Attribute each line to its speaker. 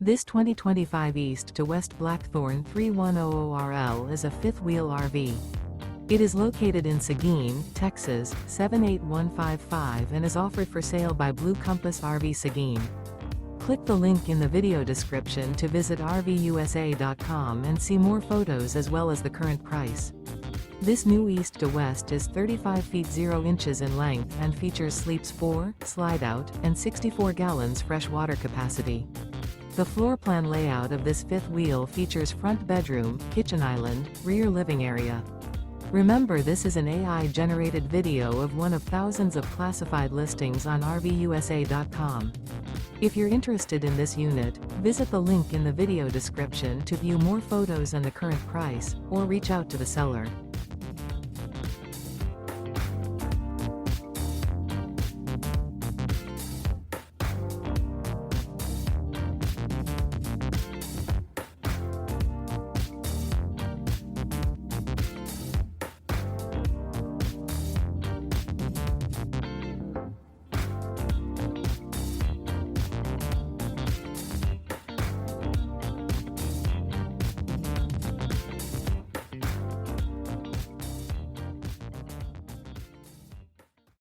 Speaker 1: This 2025 East to West Blackthorn 3100RL is a fifth-wheel RV. It is located in Seguin, Texas, 78155 and is offered for sale by Blue Compass RV Seguin. Click the link in the video description to visit RVUSA.com and see more photos as well as the current price. This new East to West is 35 feet 0 inches in length and features sleeps 4, slide-out, and 64 gallons fresh water capacity. The floor plan layout of this fifth wheel features front bedroom, kitchen island, rear living area. Remember, this is an AI-generated video of one of thousands of classified listings on RVUSA.com. If you're interested in this unit, visit the link in the video description to view more photos and the current price, or reach out to the seller.